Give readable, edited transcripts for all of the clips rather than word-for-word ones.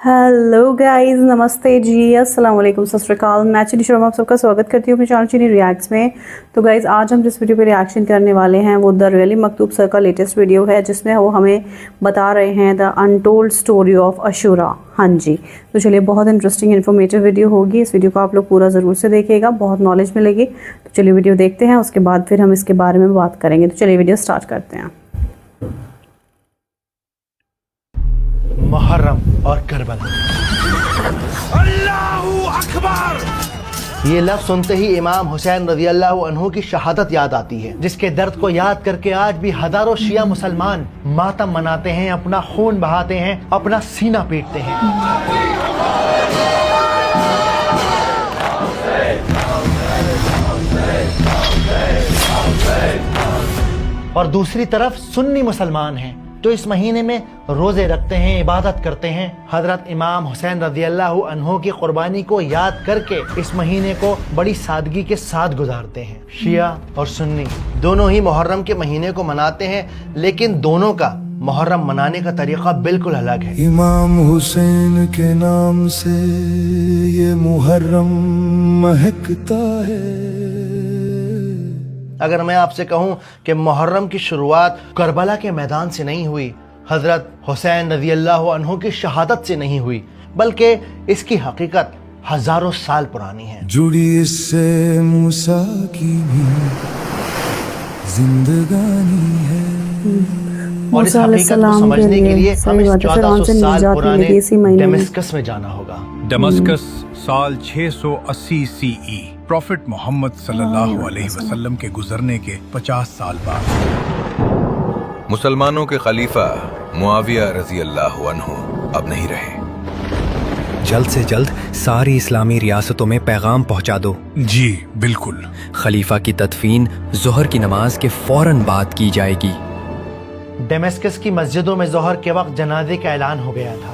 Hello guys, नमस्ते जी, अस्सलाम वालेकुम, सत श्री अकाल। मैं चीनी शर्मा आप सबका स्वागत करती हूँ अपने चैनल चीनी रिएक्ट्स में। तो गाइस, आज हम जिस वीडियो पे रिएक्शन करने वाले हैं वो द रियली मकतूब सर का लेटेस्ट वीडियो है, जिसमें वो हमें बता रहे हैं the untold story of Ashura. हाँ जी, तो चलिए, बहुत इंटरेस्टिंग इन्फॉर्मेटिव वीडियो होगी। इस वीडियो को आप लोग पूरा ज़रूर से देखिएगा, बहुत नॉलेज मिलेगी। तो चलिए वीडियो देखते हैं, उसके बाद फिर हम इसके बारे में बात करेंगे। तो चलिए वीडियो स्टार्ट करते हैं। मुहर्रम और करबला। अल्लाहू अकबर। ये लफ्ज़ सुनते ही इमाम हुसैन रज़ी अल्लाह अन्हु की शहादत याद आती है, जिसके दर्द को याद करके आज भी हजारों शिया मुसलमान मातम मनाते हैं, अपना खून बहाते हैं, अपना सीना पीटते हैं। और दूसरी तरफ सुन्नी मुसलमान हैं जो इस महीने में रोजे रखते हैं, इबादत करते हैं। हजरत इमाम हुसैन रज़ी अल्लाह अन्हु की कुर्बानी को याद करके इस महीने को बड़ी सादगी के साथ गुजारते हैं। शिया और सुन्नी दोनों ही मुहर्रम के महीने को मनाते हैं, लेकिन दोनों का मुहर्रम मनाने का तरीका बिल्कुल अलग है। इमाम हुसैन के नाम से ये मुहर्रम महकता है। अगर मैं आपसे कहूं कि मुहर्रम की शुरुआत करबला के मैदान से नहीं हुई, हजरत हुसैन रज़ी अल्लाह अन्हु की शहादत से नहीं हुई, बल्कि इसकी हकीकत हजारों साल पुरानी है। जुड़ी इससे मूसा की भी जिंदगानी है। और इस हकीकत को समझने के लिए हमें 1400 साल पुराने दमिश्कस में जाना होगा। दमिश्कस साल 680 CE प्रॉफिट मोहम्मद सल्लल्लाहु अलैहि वसल्लम के गुजरने के 50 साल बाद मुसलमानों के खलीफा मुआविया रजी अल्लाह अन्हु अब नहीं रहे। जल्द से जल्द सारी इस्लामी रियासतों में पैगाम पहुंचा दो। जी बिल्कुल। खलीफा की तदफीन ज़ोहर की नमाज के फौरन बाद की जाएगी। दमिश्कस की मस्जिदों में ज़ोहर के वक्त जनाजे का ऐलान हो गया था।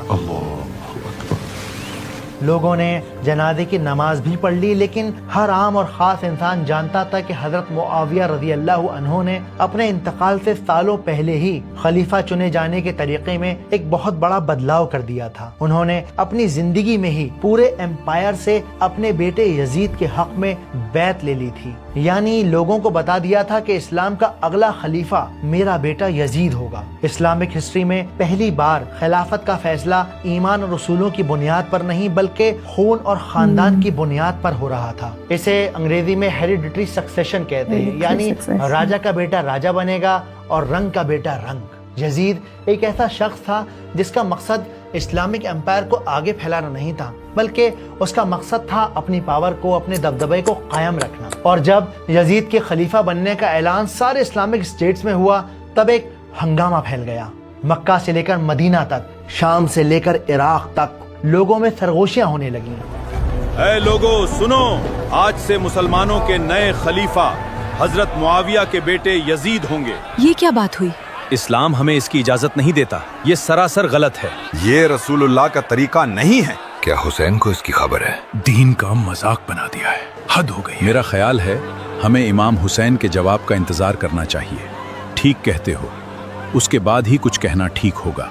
लोगों ने जनाजे की नमाज भी पढ़ ली, लेकिन हर आम और ख़ास इंसान जानता था कि हज़रत मुआविया रज़ी अल्लाह अन्हु ने अपने इंतकाल से सालों पहले ही खलीफा चुने जाने के तरीके में एक बहुत बड़ा बदलाव कर दिया था। उन्होंने अपनी जिंदगी में ही पूरे एम्पायर से अपने बेटे यजीद के हक में बैत ले ली थी, यानी लोगों को बता दिया था कि इस्लाम का अगला खलीफा मेरा बेटा यजीद होगा। इस्लामिक हिस्ट्री में पहली बार खिलाफत का फैसला ईमान और रसूलों की बुनियाद पर नहीं, बल्कि खून और खानदान की बुनियाद पर हो रहा था। इसे अंग्रेजी में हेरिडिटरी सक्सेशन कहते हैं, यानी राजा का बेटा राजा बनेगा और रंग का बेटा रंग। यजीद एक ऐसा शख्स था जिसका मकसद इस्लामिक एम्पायर को आगे फैलाना नहीं था, बल्कि उसका मकसद था अपनी पावर को, अपने दबदबे को कायम रखना। और जब यजीद के खलीफा बनने का ऐलान सारे इस्लामिक स्टेट्स में हुआ, तब एक हंगामा फैल गया। मक्का से लेकर मदीना तक, शाम से लेकर इराक तक लोगों में सरगोशियां होने लगी। ऐ लोगों सुनो, आज से मुसलमानों के नए खलीफा हजरत मुआविया के बेटे यजीद होंगे। ये क्या बात हुई? इस्लाम हमें इसकी इजाजत नहीं देता, ये सरासर गलत है। ये रसूलुल्लाह का तरीका नहीं है। क्या हुसैन को इसकी खबर है? दीन का मजाक बना दिया है, हद हो गई। मेरा ख्याल है हमें इमाम हुसैन के जवाब का इंतजार करना चाहिए। ठीक कहते हो, उसके बाद ही कुछ कहना ठीक होगा।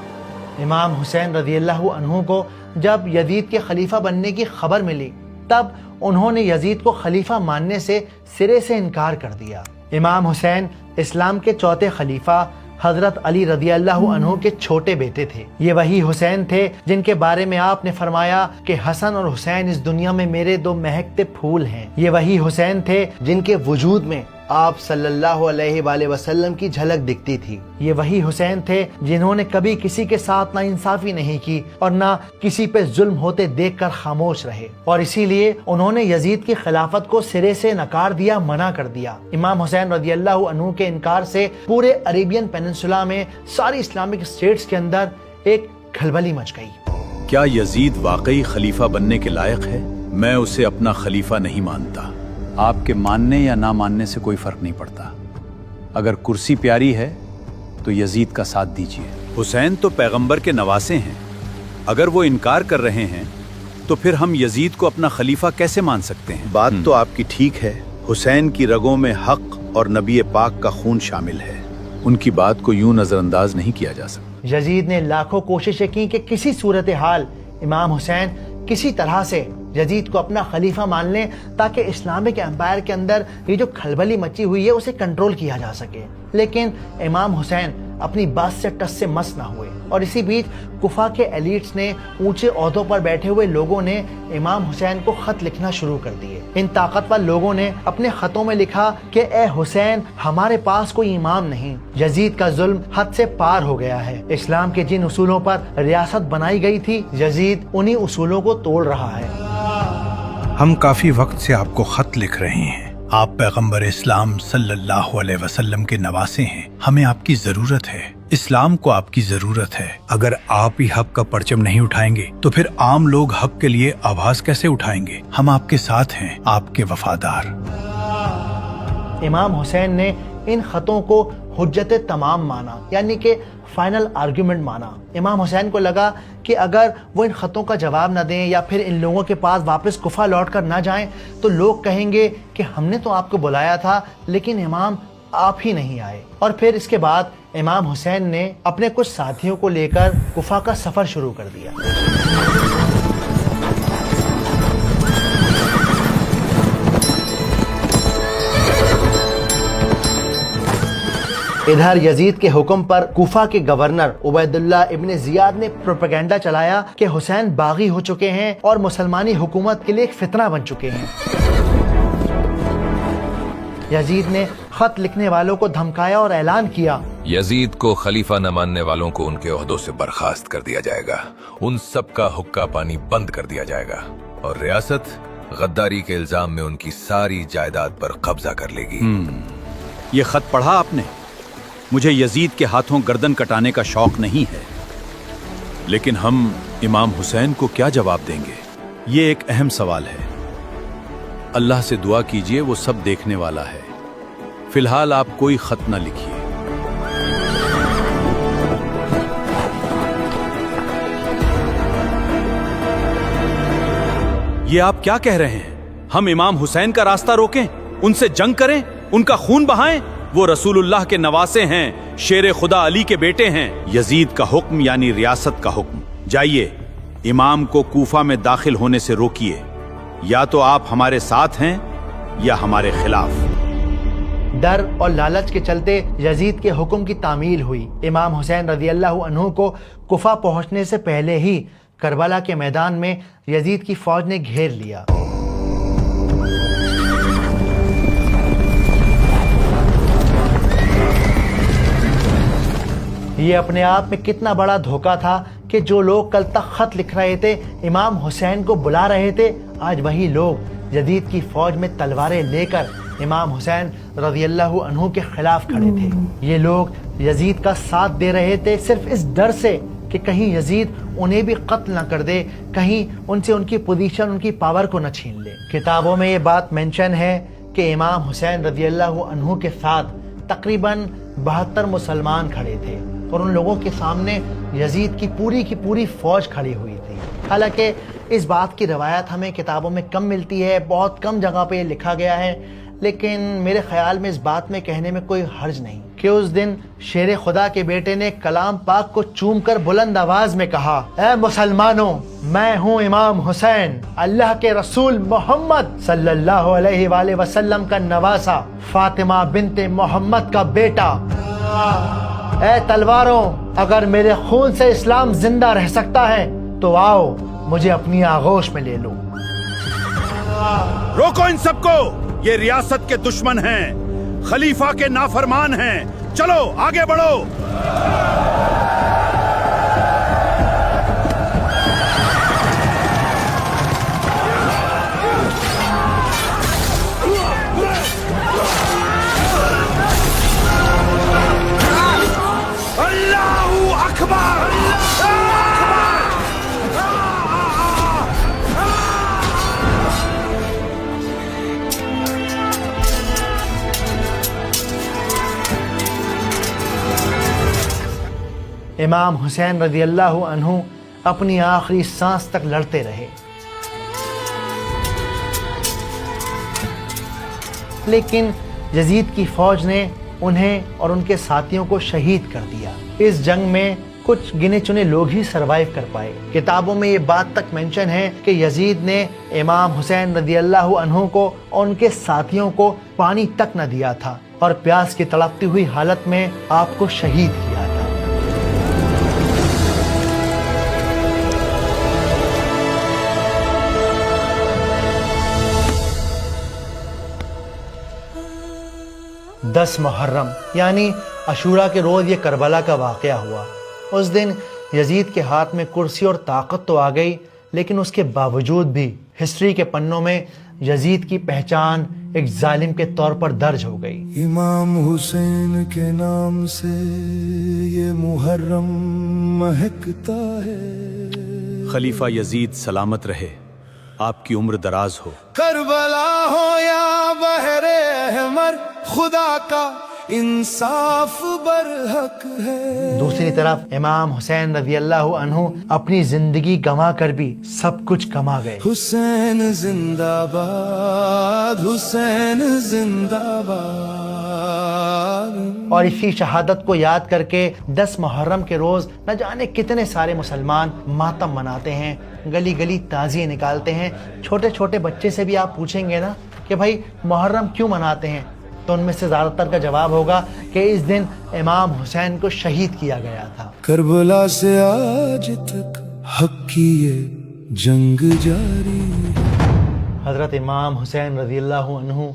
इमाम हुसैन रज़ी अल्लाह अन्हु को जब यजीद के खलीफा बनने की खबर मिली, तब उन्होंने यजीद को खलीफा मानने से सिरे से इनकार कर दिया। इमाम हुसैन इस्लाम के चौथे खलीफा हजरत अली रज़ी अल्लाह अन्हु के छोटे बेटे थे। ये वही हुसैन थे जिनके बारे में आपने फरमाया कि हसन और हुसैन इस दुनिया में मेरे दो महकते फूल हैं। ये वही हुसैन थे जिनके वजूद में आप सल्लल्लाहु अलैहि वसल्लम की झलक दिखती थी। ये वही हुसैन थे जिन्होंने कभी किसी के साथ ना इंसाफी नहीं की और ना किसी पे जुल्म होते देखकर खामोश रहे, और इसीलिए उन्होंने यजीद की खिलाफत को सिरे से नकार दिया, मना कर दिया। इमाम हुसैन रज़ी अल्लाह अन्हु के इनकार से पूरे अरेबियन पेनिनसुला में, सारी इस्लामिक स्टेट्स के अंदर एक खलबली मच गई। क्या यजीद वाकई खलीफा बनने के लायक है? मैं उसे अपना खलीफा नहीं मानता। आपके मानने या ना मानने से कोई फर्क नहीं पड़ता। अगर कुर्सी प्यारी है तो यजीद का साथ दीजिए। हुसैन तो पैगंबर के नवासे हैं। अगर वो इनकार कर रहे हैं तो फिर हम यजीद को अपना खलीफा कैसे मान सकते हैं? बात तो आपकी ठीक है। हुसैन की रगों में हक और नबी पाक का खून शामिल है। उनकी बात को यूं नजरअंदाज नहीं किया जा सकता। यजीद ने लाखों कोशिशें की कि किसी सूरत हाल امام حسین کسی طرح سے یزید کو اپنا خلیفہ مان لیں تاکہ اسلامک امپائر کے اندر یہ جو کھلبلی مچی ہوئی ہے اسے کنٹرول کیا جا سکے. لیکن امام حسین اپنی بات سے ٹس سے مس نہ ہوئے اور اسی بیچ کوفہ کے ایلیٹس نے، اونچے عہدوں پر بیٹھے ہوئے لوگوں نے امام حسین کو خط لکھنا شروع کر دیے. ان طاقتور لوگوں نے اپنے خطوں میں لکھا کہ اے حسین، ہمارے پاس کوئی امام نہیں، یزید کا ظلم حد سے پار ہو گیا ہے، اسلام کے جن اصولوں پر ریاست بنائی گئی تھی یزید انہی اصولوں کو توڑ رہا ہے. ہم کافی وقت سے آپ کو خط لکھ رہے ہیں. آپ پیغمبر اسلام صلی اللہ علیہ وسلم کے نواسے ہیں. ہمیں آپ کی ضرورت ہے. اسلام کو آپ کی ضرورت ہے. اگر آپ ہی حق کا پرچم نہیں اٹھائیں گے تو پھر عام لوگ حق کے لیے آواز کیسے اٹھائیں گے؟ ہم آپ کے ساتھ ہیں، آپ کے وفادار. امام حسین نے ان خطوں کو حجت تمام مانا، یعنی کہ فائنل آرگیومنٹ مانا. امام حسین کو لگا کہ اگر وہ ان خطوں کا جواب نہ دیں یا پھر ان لوگوں کے پاس واپس کوفہ لوٹ کر نہ جائیں تو لوگ کہیں گے کہ ہم نے تو آپ کو بلایا تھا لیکن امام آپ ہی نہیں آئے. اور پھر اس کے بعد امام حسین نے اپنے کچھ ساتھیوں کو لے کر کوفہ کا سفر شروع کر دیا. ادھر یزید کے حکم پر کوفہ کے گورنر عبید اللہ ابن زیاد نے پروپیگنڈا چلایا کہ حسین باغی ہو چکے ہیں اور مسلمانی حکومت کے لیے ایک فتنہ بن چکے ہیں. یزید نے خط لکھنے والوں کو دھمکایا اور اعلان کیا، یزید کو خلیفہ نہ ماننے والوں کو ان کے عہدوں سے برخاست کر دیا جائے گا، ان سب کا حقہ پانی بند کر دیا جائے گا اور ریاست غداری کے الزام میں ان کی ساری جائیداد پر قبضہ کر لے گی. یہ خط پڑھا آپ نے؟ مجھے یزید کے ہاتھوں گردن کٹانے کا شوق نہیں ہے، لیکن ہم امام حسین کو کیا جواب دیں گے؟ یہ ایک اہم سوال ہے. اللہ سے دعا کیجئے، وہ سب دیکھنے والا ہے. فی الحال آپ کوئی خط نہ لکھیے. یہ آپ کیا کہہ رہے ہیں؟ ہم امام حسین کا راستہ روکیں، ان سے جنگ کریں، ان کا خون بہائیں؟ وہ رسول اللہ کے نواسے ہیں، شیر خدا علی کے بیٹے ہیں. یزید کا حکم یعنی ریاست کا حکم. جائیے امام کو کوفہ میں داخل ہونے سے روکیے. یا تو آپ ہمارے ساتھ ہیں یا ہمارے خلاف. ڈر اور لالچ کے چلتے یزید کے حکم کی تعمیل ہوئی. امام حسین رضی اللہ عنہ کو کوفہ پہنچنے سے پہلے ہی کربلا کے میدان میں یزید کی فوج نے گھیر لیا. یہ اپنے آپ میں کتنا بڑا دھوکہ تھا کہ جو لوگ کل تک خط لکھ رہے تھے، امام حسین کو بلا رہے تھے، آج وہی لوگ یزید کی فوج میں تلواریں لے کر امام حسین رضی اللہ عنہ کے خلاف کھڑے تھے. یہ لوگ یزید کا ساتھ دے رہے تھے صرف اس ڈر سے کہ کہیں یزید انہیں بھی قتل نہ کر دے، کہیں ان سے ان کی پوزیشن، ان کی پاور کو نہ چھین لے. کتابوں میں یہ بات مینشن ہے کہ امام حسین رضی اللہ عنہ کے ساتھ تقریباً 72 مسلمان کھڑے تھے اور ان لوگوں کے سامنے یزید کی پوری فوج کھڑی ہوئی تھی. حالانکہ اس بات کی روایت ہمیں کتابوں میں کم ملتی ہے، بہت کم جگہ پہ یہ لکھا گیا ہے، لیکن میرے خیال میں اس بات میں کہنے میں کوئی حرج نہیں کہ اس دن شیر خدا کے بیٹے نے کلام پاک کو چوم کر بلند آواز میں کہا، اے مسلمانوں، میں ہوں امام حسین، اللہ کے رسول محمد صلی اللہ علیہ وآلہ وسلم کا نواسا، فاطمہ بنت محمد کا بیٹا. اے تلواروں، اگر میرے خون سے اسلام زندہ رہ سکتا ہے تو آؤ مجھے اپنی آغوش میں لے لو. روکو ان سب کو، یہ ریاست کے دشمن ہیں، خلیفہ کے نافرمان ہیں. چلو آگے بڑھو. اللہ اکبر. امام حسین رضی اللہ عنہ اپنی آخری سانس تک لڑتے رہے، لیکن یزید کی فوج نے انہیں اور ان کے ساتھیوں کو شہید کر دیا. اس جنگ میں कुछ गिने चुने लोग ही सरवाइव कर पाए। किताबों में ये बात तक मेंशन है कि यजीद ने इमाम हुसैन रज़ी अल्लाह अन्हु को और उनके साथियों को पानी तक न दिया था और प्यास की तड़पती हुई हालत में आपको शहीद किया था। दस मुहर्रम यानी अशूरा के रोज ये करबला का वाक़या हुआ। उस दिन यजीद के हाथ में कुर्सी और ताकत तो आ गई, लेकिन उसके बावजूद भी हिस्ट्री के पन्नों में यजीद की पहचान एक जालिम के तौर पर दर्ज हो गई। इमाम हुसैन के नाम से ये मुहर्रम महकता है। खलीफा यजीद सलामत रहे, आपकी उम्र दराज हो। करबला हो या बहरे अहमर, खुदा का इंसाफ बरहक है। दूसरी तरफ इमाम हुसैन रज़ी अल्लाह अन्हु अपनी जिंदगी गंवा कर भी सब कुछ कमा गए। हुसैन जिंदाबाद, हुसैन जिंदाबाद। और इसी शहादत को याद करके 10 मुहर्रम के रोज न जाने कितने सारे मुसलमान मातम मनाते हैं, गली गली ताज़िए निकालते हैं। छोटे छोटे बच्चे से भी आप पूछेंगे ना कि भाई मुहर्रम क्यों मनाते हैं, तो उनमें से ज्यादातर का जवाब होगा कि इस दिन इमाम हुसैन को शहीद किया गया था। करबला से आज तक हक की ये जंग जारी। हजरत इमाम हुसैन रज़ी अल्लाह अन्हु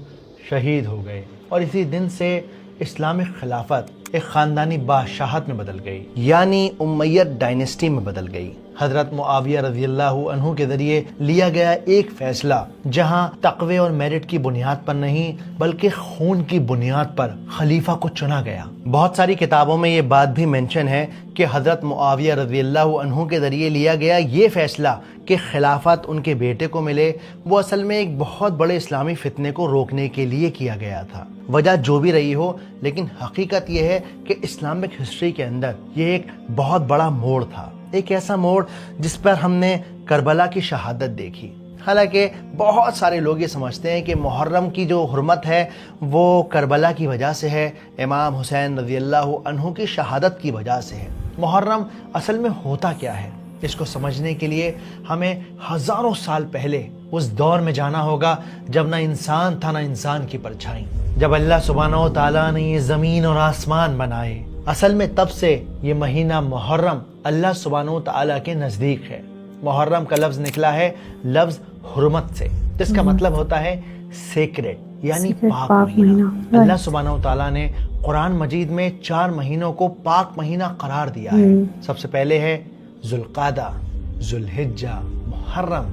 शहीद हो गए और इसी दिन से इस्लामिक खिलाफत एक खानदानी बादशाहत में बदल गई, यानी उमैयद डायनेस्टी में बदल गई। हजरत मुआविया रज़ी अल्लाह अन्हु के जरिए लिया गया एक फैसला, जहां तक़वे और मेरिट की बुनियाद पर नहीं बल्कि खून की बुनियाद पर खलीफा को चुना गया। बहुत सारी किताबों में ये बात भी मेंशन है कि हजरत मुआविया रज़ी अल्लाह अन्हु के जरिए लिया गया ये फैसला कि खिलाफत उनके बेटे को मिले, वो असल में एक बहुत बड़े इस्लामी फितने को रोकने के लिए किया गया था। वजह जो भी रही हो, लेकिन हकीकत यह है कि इस्लामिक हिस्ट्री के अंदर ये एक बहुत बड़ा मोड़ था, एक ऐसा मोड़ जिस पर हमने करबला की शहादत देखी। हालांकि बहुत सारे लोग ये समझते हैं कि मुहर्रम की जो हुर्मत है वो करबला की वजह से है, इमाम हुसैन रज़ी अल्लाह अन्हु की शहादत की वजह से है। मुहर्रम असल में होता क्या है, इसको समझने के लिए हमें हजारों साल पहले उस दौर में जाना होगा जब ना इंसान था ना इंसान की परछाई, जब अल्लाह सुब्हानहू व तआला ने ये ज़मीन और आसमान बनाए। असल में तब से ये महीना मुहर्रम अल्लाह सुब्हानहू व तआला के नज़दीक है। मुहर्रम का लफ्ज़ निकला है लफ्ज़ हुर्मत से, जिसका मतलब होता है सेक्रेट, यानी पाक महीना। अल्लाह सुब्हानहू व तआला ने कुरान मजीद में 4 महीनों को पाक महीना करार दिया है। सबसे पहले है जुल्क़ादा, जुल्हिज्जा, मुहर्रम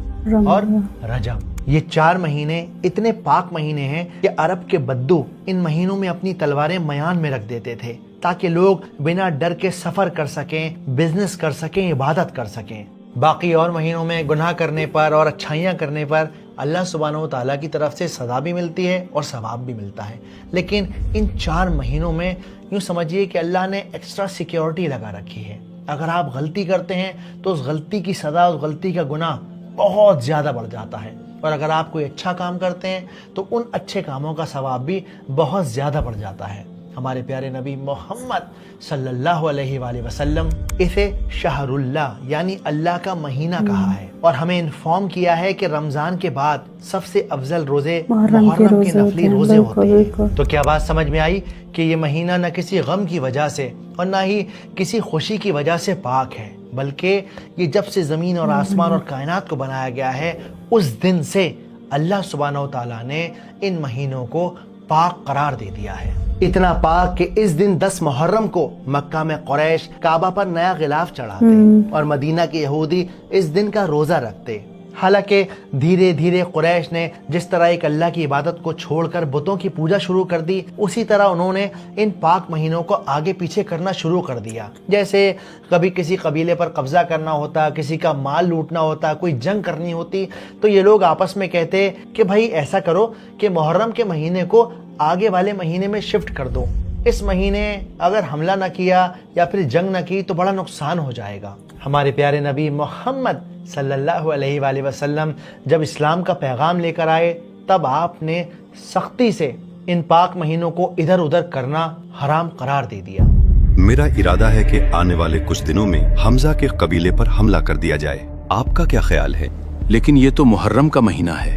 और रजब। ये 4 महीने इतने पाक महीने हैं कि अरब के बद्दू इन महीनों में अपनी तलवारें मयान में रख देते थे ताकि लोग बिना डर के सफर कर सकें, बिजनेस कर सकें, इबादत कर सकें। बाकी और महीनों में गुनाह करने पर और अच्छाइयाँ करने पर अल्लाह सुब्हानहू व तआला की तरफ से सज़ा भी मिलती है और सवाब भी मिलता है। लेकिन इन 4 महीनों में यूँ समझिए कि अल्लाह ने एक्स्ट्रा सिक्योरिटी लगा रखी है। अगर आप गलती करते हैं तो उस गलती की सज़ा, उस गलती का गुनाह बहुत ज़्यादा बढ़ जाता है, और अगर आप कोई अच्छा काम करते हैं तो उन अच्छे कामों का सवाब भी बहुत ज़्यादा बढ़ जाता है। हमारे प्यारे नबी मोहम्मद सल्लल्लाहु अलैहि वसल्लम इसे शहरुल्लाह यानी अल्लाह का महीना कहा है, और हमें इन्फॉर्म किया है कि रमज़ान के बाद सबसे अफजल रोजे मुहर्रम के नफली रोजे होते हैं। तो क्या बात समझ में आई कि ये महीना न किसी गम की वजह से और ना ही किसी खुशी की वजह से पाक है, बल्कि ये जब से ज़मीन और आसमान और कायनात को बनाया गया है उस दिन से अल्लाह सुब्हानहू व तआला ने इन महीनों को पाक करार दे दिया है। इतना पाक कि इस दिन 10 मुहर्रम को मक्का में कुरैश काबा पर नया गिलाफ चढ़ाते और मदीना के यहूदी इस दिन का रोज़ा रखते। हालांकि धीरे धीरे कुरैश ने जिस तरह एक अल्लाह की इबादत को छोड़कर बुतों की पूजा शुरू कर दी, उसी तरह उन्होंने इन पाक महीनों को आगे पीछे करना शुरू कर दिया। जैसे कभी किसी कबीले पर कब्जा करना होता, किसी का माल लूटना होता, कोई जंग करनी होती, तो ये लोग आपस में कहते कि भाई ऐसा करो कि मुहर्रम के महीने को आगे वाले महीने में शिफ्ट कर दो। इस महीने अगर हमला न किया या फिर जंग न की तो बड़ा नुकसान हो जाएगा। हमारे प्यारे नबी मोहम्मद सल्लल्लाहु अलैहि वसल्लम जब इस्लाम का पैगाम लेकर आए, तब आपने सख्ती से इन पाक महीनों को इधर उधर करना हराम करार दे दिया। मेरा इरादा है कि आने वाले कुछ दिनों में हमजा के कबीले पर हमला कर दिया जाए। आपका क्या ख्याल है? लेकिन ये तो मुहर्रम का महीना है,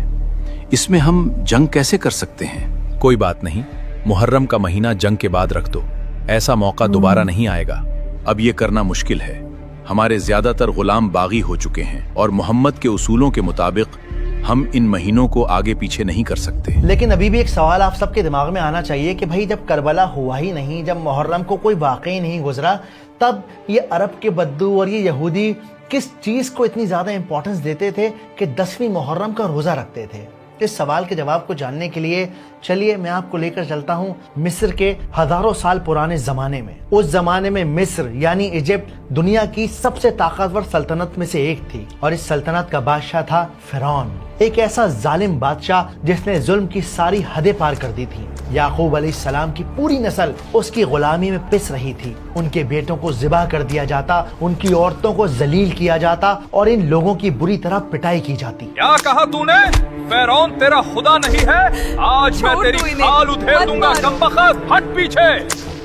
इसमें हम जंग कैसे कर सकते हैं? कोई बात नहीं, मुहर्रम का महीना जंग के बाद रख दो, ऐसा मौका दोबारा नहीं आएगा। अब ये करना मुश्किल है, हमारे ज्यादातर गुलाम बागी हो चुके हैं और मोहम्मद के उसूलों के मुताबिक हम इन महीनों को आगे पीछे नहीं कर सकते। लेकिन अभी भी एक सवाल आप सबके दिमाग में आना चाहिए कि भाई जब करबला हुआ ही नहीं, जब मुहर्रम को कोई वाकई नहीं गुजरा, तब ये अरब के बद्दू और ये यहूदी किस चीज को इतनी ज्यादा इंपॉर्टेंस देते थे कि 10वीं मुहर्रम का रोजा रखते थे? इस सवाल के जवाब को जानने के लिए चलिए मैं आपको लेकर चलता हूँ मिस्र के हजारों साल पुराने जमाने में। उस जमाने में मिस्र यानी इजिप्ट दुनिया की सबसे ताकतवर सल्तनत में से एक थी और इस सल्तनत का बादशाह था फिरौन, एक ऐसा जालिम बादशाह जिसने जुल्म की सारी हदें पार कर दी थी। याकूब अलैहिस्सलाम की पूरी नस्ल उसकी गुलामी में पिस रही थी। उनके बेटों को ज़िबा कर दिया जाता, उनकी औरतों को जलील किया जाता और इन लोगों की बुरी तरह पिटाई की जाती। क्या कहा तूने? फिरौन तेरा खुदा नहीं है? आज मैं तेरी खाल उधेड़ दूंगा, कमबख्त, हट पीछे।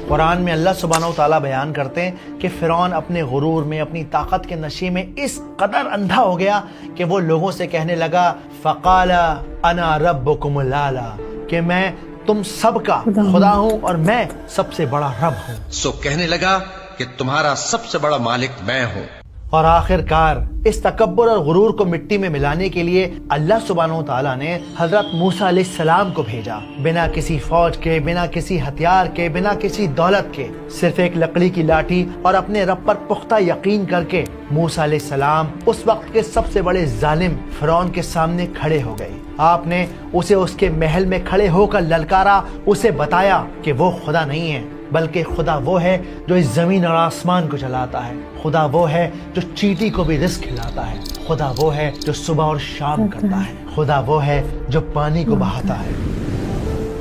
कुरान में अल्लाह सुब्हानहू तआला बयान करते हैं कि फिरौन अपने गुरूर में, अपनी ताकत के नशे में इस कदर अंधा हो गया कि वो लोगों से कहने लगा फ़क़ाला अना रब्बुकुमुल आला, कि मैं तुम सबका खुदा हूँ और मैं सबसे बड़ा रब हूँ। सो कहने लगा कि तुम्हारा सबसे बड़ा मालिक मैं हूँ। और आखिरकार इस तकब्बुर और गुरूर को मिट्टी में मिलाने के लिए अल्लाह सुब्हानहू तआला ने हजरत मूसा अलैहिस्सलाम को भेजा, बिना किसी फौज के, बिना किसी हथियार के, बिना किसी दौलत के, सिर्फ एक लकड़ी की लाठी और अपने रब पर पुख्ता यकीन करके मूसा अलैहिस्सलाम उस वक्त के सबसे बड़े जालिम फिरौन के सामने खड़े हो गए। आपने उसे उसके महल में खड़े होकर ललकारा, उसे बताया कि वो खुदा नहीं है, बल्कि खुदा वो है जो इस जमीन और आसमान को चलाता है। खुदा वो है जो चींटी को भी रिस्क खिलाता है। खुदा वो है जो सुबह और शाम करता है। खुदा वो है जो पानी को बहाता है।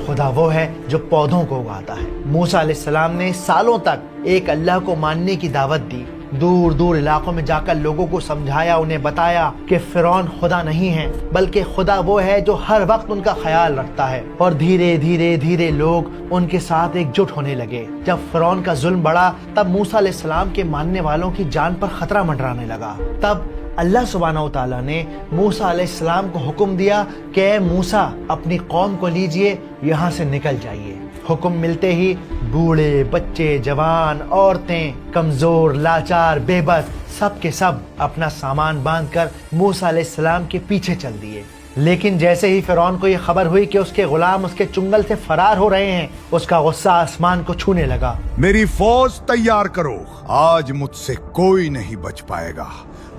खुदा वो है जो पौधों को उगाता है। मूसा अलैहिस्सलाम ने सालों तक एक अल्लाह को मानने की दावत दी, दूर दूर इलाकों में जाकर लोगों को समझाया, उन्हें बताया कि फिरौन खुदा नहीं है, बल्कि खुदा वो है जो हर वक्त उनका ख्याल रखता है। और धीरे धीरे धीरे लोग उनके साथ एकजुट होने लगे। जब फिरौन का जुल्म बढ़ा, तब मूसा अलैहिस्सलाम के मानने वालों की जान पर खतरा मंडराने लगा। तब अल्लाह सुब्हानहू तआला ने मूसा अलैहिस्सलाम को हुक्म दिया कि ऐ मूसा, अपनी कौम को लीजिए, यहाँ से निकल जाइए। हुक्म मिलते ही बूढ़े, बच्चे, जवान, औरतें, कमजोर, लाचार, बेबस, सब के सब अपना सामान बांधकर मूसा अलैहिस्सलाम के पीछे चल दिए। लेकिन जैसे ही फिरौन को ये खबर हुई कि उसके गुलाम उसके चुंगल से फरार हो रहे हैं, उसका गुस्सा आसमान को छूने लगा। मेरी फौज तैयार करो, आज मुझसे कोई नहीं बच पाएगा,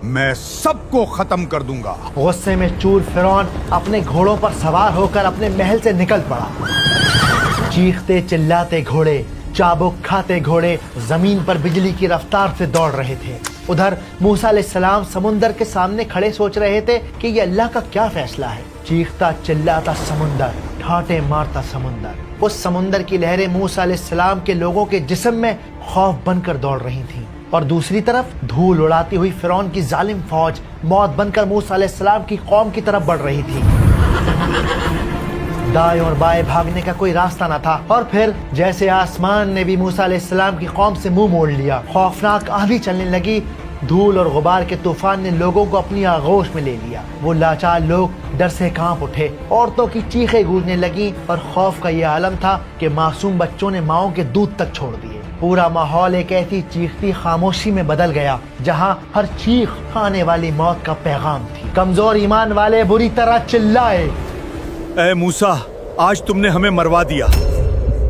मैं सबको खत्म कर दूंगा। गुस्से में चूर फिरौन अपने घोड़ों पर सवार होकर अपने महल से निकल पड़ा। चीखते चिल्लाते घोड़े, चाबुक खाते घोड़े जमीन पर बिजली की रफ्तार से दौड़ रहे थे। उधर मूसा अलैहिस्सलाम समुंदर के सामने खड़े सोच रहे थे कि ये अल्लाह का क्या फैसला है। चीखता चिल्लाता समुंदर, ठाटे मारता समुंदर। उस समुंदर की लहरें मूसा अलैहिस्सलाम के लोगों के जिस्म में खौफ बनकर दौड़ रही थीं और दूसरी तरफ धूल उड़ाती हुई फिरौन की जालिम फौज मौत बनकर मूसा अलैहिस्सलाम की कौम की तरफ बढ़ रही थी। दाएं और बाएं भागने का कोई रास्ता न था और फिर जैसे आसमान ने भी मूसा अलैहिस्सलाम की कौम से मुंह मोड़ लिया। खौफनाक आंधी चलने लगी। धूल और गुबार के तूफान ने लोगों को अपनी आगोश में ले लिया। वो लाचार लोग डर से कांप उठे, औरतों की चीखें गूंजने लगी और खौफ का ये आलम था कि मासूम बच्चों ने माओं के दूध तक छोड़ दिए। पूरा माहौल एक ऐसी चीखती खामोशी में बदल गया जहां हर चीख आने वाली मौत का पैगाम थी। कमजोर ईमान वाले बुरी तरह चिल्लाए, ऐ मूसा, आज तुमने हमें मरवा दिया।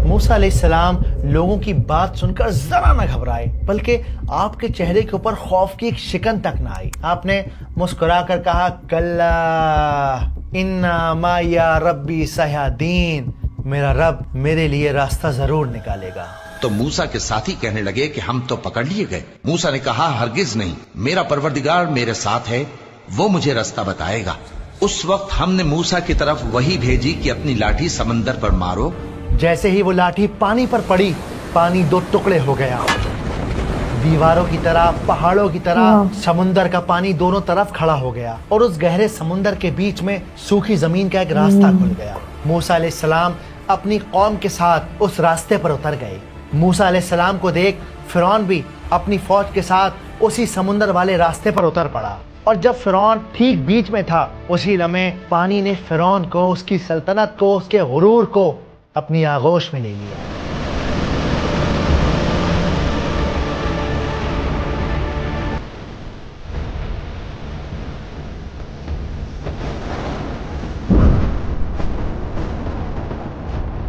मूसा अलैहिस्सलाम लोगों की बात सुनकर जरा न घबराए, बल्कि आपके चेहरे के ऊपर खौफ की एक शिकन तक न आई। आपने मुस्कुराकर कहा, कल्ला इन्ना माया रब्बी सयादीन, मेरा रब मेरे लिए रास्ता जरूर निकालेगा। तो मूसा के साथी कहने लगे कि हम तो पकड़ लिए गए। मूसा ने कहा, हरगिज नहीं, मेरा परवरदिगार मेरे साथ है, वो मुझे रास्ता बताएगा। उस वक्त हमने मूसा की तरफ वही भेजी कि अपनी लाठी समंदर पर मारो। जैसे ही वो लाठी पानी पर पड़ी, पानी दो टुकड़े हो गया। दीवारों की तरह, पहाड़ों की तरह समुंदर का पानी दोनों तरफ खड़ा हो गया और उस गहरे समुंदर के बीच में सूखी जमीन का एक रास्ता खुल गया। मूसा अलैहिस्सलाम अपनी कौम के साथ उस रास्ते पर उतर गए। موسیٰ علیہ السلام کو دیکھ فرعون بھی اپنی فوج کے ساتھ اسی سمندر والے راستے پر اتر پڑا، اور جب فرعون ٹھیک بیچ میں تھا اسی لمحے پانی نے فرعون کو، اس کی سلطنت کو، اس کے غرور کو اپنی آغوش میں لے لیا۔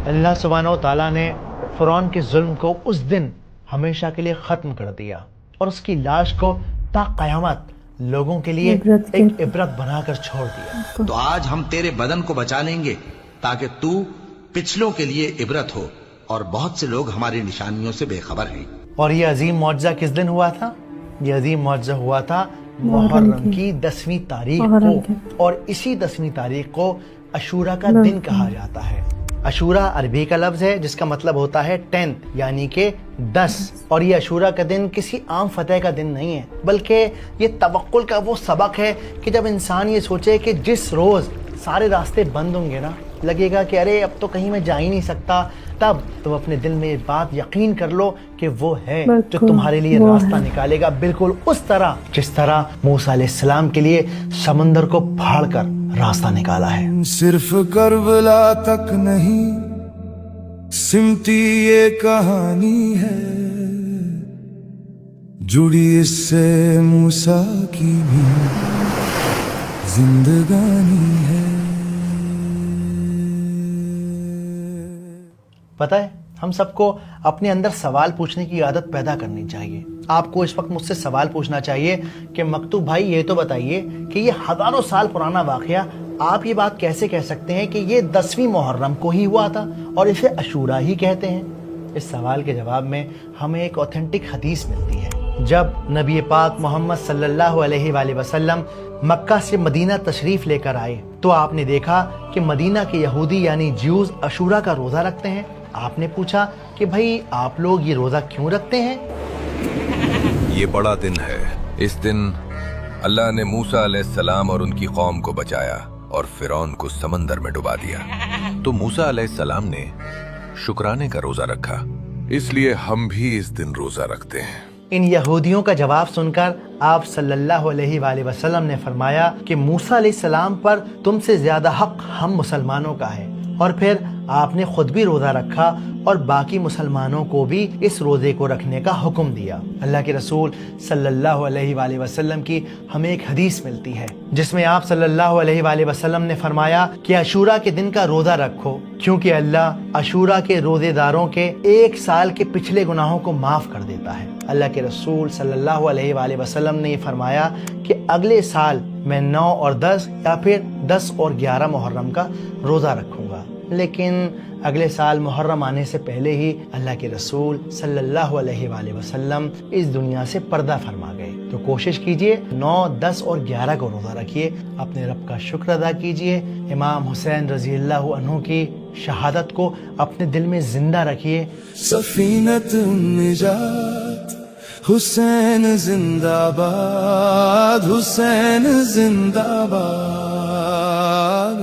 اللہ سبحانہ و تعالیٰ نے فرعون کے ظلم کو اس دن ہمیشہ کے لیے ختم کر دیا، اور اس کی لاش کو تا قیامت لوگوں کے لیے ایک عبرت بنا کر چھوڑ دیا۔ تو آج ہم تیرے بدن کو بچا لیں گے تاکہ تو پچھلوں کے لیے عبرت ہو، اور بہت سے لوگ ہماری نشانیوں سے بے خبر ہیں۔ اور یہ عظیم معجزہ کس دن ہوا تھا؟ یہ عظیم معجزہ ہوا تھا محرم کی 10ویں تاریخ کو، اور اسی 10ویں تاریخ کو عاشوراء کا دن کہا جاتا ہے۔ عاشوراء عربی کا لفظ ہے جس کا مطلب ہوتا ہے 10th یعنی کہ 10، اور یہ عاشوراء کا دن کسی عام فتح کا دن نہیں ہے، بلکہ یہ توکل کا وہ سبق ہے کہ جب انسان یہ سوچے کہ جس روز سارے راستے بند ہوں گے نا، لگے گا کہ ارے اب تو کہیں میں جا ہی نہیں سکتا، تب تم اپنے دل میں یہ بات یقین کر لو کہ وہ ہے جو تمہارے لیے راستہ نکالے گا، بالکل اس طرح جس طرح موسیٰ علیہ السلام کے لیے سمندر کو پھاڑ کر راستہ نکالا ہے۔ صرف کربلا تک نہیں سمتی یہ کہانی ہے، جڑی اس سے موسیٰ کی بھی زندگانی ہے۔ پتہ ہے ہم سب کو اپنے اندر سوال پوچھنے کی عادت پیدا کرنی چاہیے۔ آپ کو اس وقت مجھ سے سوال پوچھنا چاہیے کہ مکتوب بھائی یہ تو بتائیے کہ یہ ہزاروں سال پرانا واقعہ آپ یہ بات کیسے کہہ سکتے ہیں کہ یہ 10ویں محرم کو ہی ہوا تھا اور اسے عاشوراء ہی کہتے ہیں؟ اس سوال کے جواب میں ہمیں ایک اوتھینٹک حدیث ملتی ہے۔ جب نبی پاک محمد صلی اللہ علیہ وآلہ وسلم مکہ سے مدینہ تشریف لے کر آئے تو آپ نے دیکھا کہ مدینہ کے یہودی یعنی جیوز عاشوراء کا روزہ رکھتے ہیں۔ آپ نے پوچھا کہ بھائی آپ لوگ یہ روزہ کیوں رکھتے ہیں؟ یہ بڑا دن ہے، اس دن اللہ نے موسیٰ علیہ السلام اور ان کی قوم کو بچایا اور فرعون کو سمندر میں ڈبا دیا، تو موسیٰ علیہ السلام نے شکرانے کا روزہ رکھا، اس لیے ہم بھی اس دن روزہ رکھتے ہیں۔ ان یہودیوں کا جواب سن کر آپ صلی اللہ علیہ وآلہ وسلم نے فرمایا کہ موسیٰ علیہ السلام پر تم سے زیادہ حق ہم مسلمانوں کا ہے، اور پھر آپ نے خود بھی روزہ رکھا اور باقی مسلمانوں کو بھی اس روزے کو رکھنے کا حکم دیا۔ اللہ کے رسول صلی اللہ علیہ وآلہ وسلم کی ہمیں ایک حدیث ملتی ہے جس میں آپ صلی اللہ علیہ وآلہ وسلم نے فرمایا کہ عاشوراء کے دن کا روزہ رکھو، کیونکہ اللہ عاشوراء کے روزے داروں کے 1 سال کے پچھلے گناہوں کو معاف کر دیتا ہے۔ اللہ کے رسول صلی اللہ علیہ وآلہ وسلم نے یہ فرمایا کہ اگلے سال میں 9 اور 10 یا پھر 10 اور 11 محرم کا روزہ رکھوں گا، لیکن اگلے سال محرم آنے سے پہلے ہی اللہ کے رسول صلی اللہ علیہ وآلہ وسلم اس دنیا سے پردہ فرما گئے۔ تو کوشش کیجئے 9، 10 اور 11 کو روزہ رکھیے، اپنے رب کا شکر ادا کیجئے، امام حسین رضی اللہ عنہ کی شہادت کو اپنے دل میں زندہ رکھیے۔ سفینت النجات حسین زندہ باد، حسین زندہ باد۔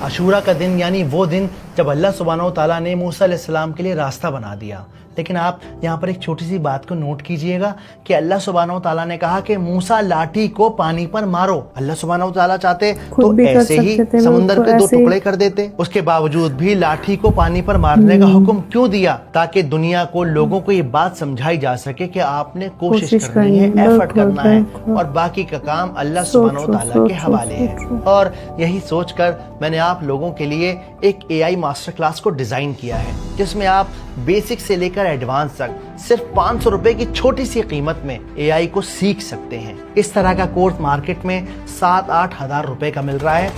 عاشوراء کا دن یعنی وہ دن جب اللہ سبحانہ و تعالیٰ نے موسیٰ علیہ السلام کے لیے راستہ بنا دیا۔ لیکن آپ یہاں پر ایک چھوٹی سی بات کو نوٹ کیجئے گا کہ اللہ سبحانہ و تعالیٰ نے کہا کہ موسیٰ لاٹھی کو پانی پر مارو۔ اللہ سبحانہ و تعالیٰ چاہتے تو ایسے ہی سمندر کے 2 ٹکڑے کر دیتے، اس کے باوجود بھی لاٹھی کو پانی پر مارنے کا حکم کیوں دیا؟ تاکہ دنیا کو، لوگوں کو یہ بات سمجھائی جا سکے کہ آپ نے کوشش کرنی ہے، ایفرٹ کرنا ہے، اور باقی کا کام اللہ سبحانہ و تعالیٰ کے حوالے ہے۔ اور یہی سوچ کر میں نے آپ لوگوں کے لیے ایک AI ماسٹر کلاس کو ڈیزائن کیا ہے جس میں آپ بیسک سے لے کر ایڈوانس تک صرف 500 روپے کی چھوٹی سی قیمت میں AI کو سیکھ سکتے ہیں۔ اس طرح کا کورس مارکیٹ میں 7-8 ہزار روپے کا مل رہا ہے۔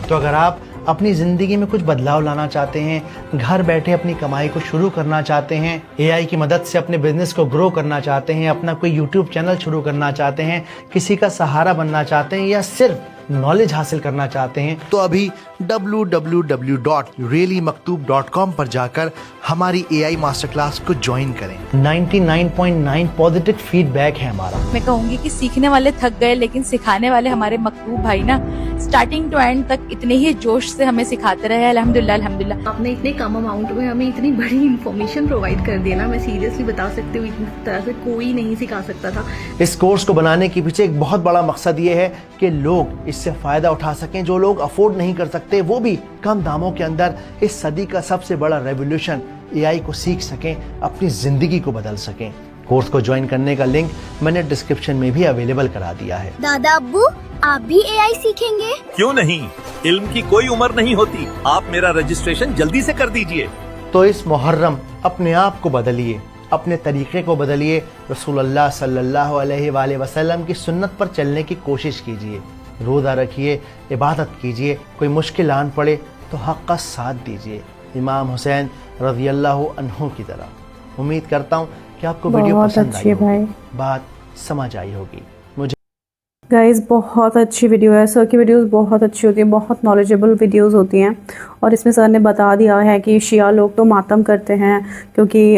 تو اگر آپ اپنی زندگی میں کچھ بدلاؤ لانا چاہتے ہیں، گھر بیٹھے اپنی کمائی کو شروع کرنا چاہتے ہیں، AI کی مدد سے اپنے بزنس کو گرو کرنا چاہتے ہیں، اپنا کوئی YouTube چینل شروع کرنا چاہتے ہیں، کسی کا سہارا بننا چاہتے ہیں، یا صرف नॉलेज हासिल करना चाहते हैं तो अभी www.reallymaktoob.com पर जाकर हमारी AI मास्टर क्लास को ज्वाइन करें। 99.9 पॉजिटिव फीडबैक है हमारा। मैं कहूंगी कि सीखने वाले थक गए, लेकिन सिखाने वाले हमारे मकतूब भाई ना स्टार्टिंग टू एंड तक इतने ही जोश से हमें सिखाते रहे। अल्हम्दुलिल्लाह अल्हम्दुलिल्लाह। आपने इतने कम अमाउंट में हमें इतनी बड़ी इन्फॉर्मेशन प्रोवाइड कर दी ना, मैं सीरियसली बता सकती हूँ इस तरह से कोई नहीं सिखा सकता था। इस कोर्स को बनाने के पीछे एक बहुत बड़ा मकसद ये है कि लोग इससे फायदा उठा सकें। जो लोग अफोर्ड नहीं कर सकते वो भी कम दामों के अंदर इस सदी का सबसे बड़ा रेवोल्यूशन AI को सीख सकें, अपनी जिंदगी को बदल सकें। कोर्स को ज्वाइन करने का लिंक मैंने डिस्क्रिप्शन में भी अवेलेबल करा दिया है। दादा अब्बू आप भी AI सीखेंगे? क्यों नहीं, इल्म की कोई उम्र नहीं होती। आप मेरा रजिस्ट्रेशन जल्दी से कर दीजिए। तो इस मुहर्रम अपने आप को बदलिए, अपने तरीके को बदलिए, रसूलुल्लाह सल्लल्लाहु अलैहि वसल्लम की सुन्नत पर चलने की कोशिश कीजिए, रोज़ा रखिए, इबादत कीजिए, कोई मुश्किल आन पड़े तो हक़ का साथ दीजिए, इमाम हुसैन रज़ियल्लाहु अन्हु की तरह। उम्मीद करता हूँ कि आपको वीडियो पसंद आई होगी, बात समझ आई होगी। मुझे गाइज़ बहुत अच्छी वीडियो है, सर की वीडियोस बहुत अच्छी होती हैं, बहुत नॉलेजेबल वीडियोस होती हैं। और इसमें सर ने बता दिया है कि शिया लोग तो मातम करते हैं क्योंकि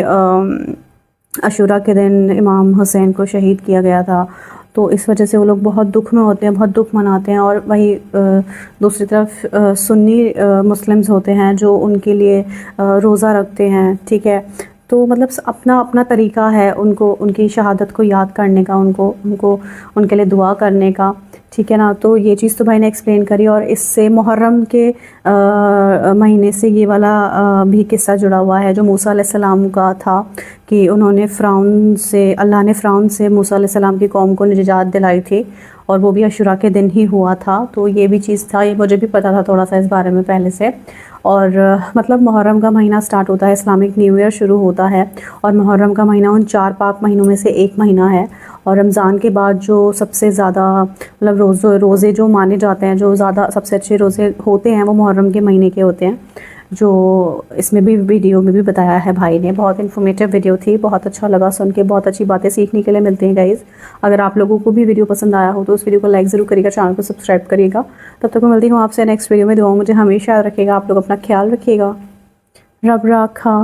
अशूरा के दिन इमाम हुसैन को शहीद किया गया था, तो इस वजह से वो लोग बहुत दुख में होते हैं, बहुत दुख मनाते हैं। और वही दूसरी तरफ सुन्नी मुस्लिम्स होते हैं जो उनके लिए रोज़ा रखते हैं, ठीक है। तो मतलब अपना अपना तरीक़ा है उनको उनकी शहादत को याद करने का, उनको उनके लिए दुआ करने का, ठीक है ना। तो ये चीज़ तो भाई ने एक्सप्लेन करी। और इससे मुहर्रम के महीने से ये वाला भी किस्सा जुड़ा हुआ है जो मूसा अलैहिस्सलाम का था कि उन्होंने अल्लाह ने फ़िरौन से मूसा अलैहिस्सलाम की कौम को निजात दिलाई थी, और वो भी अशूरा के दिन ही हुआ था। तो ये भी चीज़ था, ये मुझे भी पता था थोड़ा सा इस बारे में पहले से। और मतलब मुहर्रम का महीना स्टार्ट होता है, इस्लामिक न्यू ईयर शुरू होता है, और मुहर्रम का महीना उन 4 पाक महीनों में से एक महीना है। और रमज़ान के बाद जो सबसे ज़्यादा मतलब रोज़े जो माने जाते हैं, जो ज़्यादा सबसे अच्छे रोज़े होते हैं वो मुहर्रम के महीने के होते हैं, जो इसमें भी वीडियो में भी बताया है भाई ने। बहुत इन्फॉर्मेटिव वीडियो थी, बहुत अच्छा लगा सुन के, बहुत अच्छी बातें सीखने के लिए मिलती हैं गाइज़। अगर आप लोगों को भी वीडियो पसंद आया हो तो उस वीडियो को लाइक ज़रूर करिएगा, चैनल को सब्सक्राइब करिएगा। तब तक मैं मिलती हूँ आपसे नेक्स्ट वीडियो में। दुआ मुझे हमेशा याद रखिएगा, आप लोग अपना ख्याल रखिएगा। रब राखा।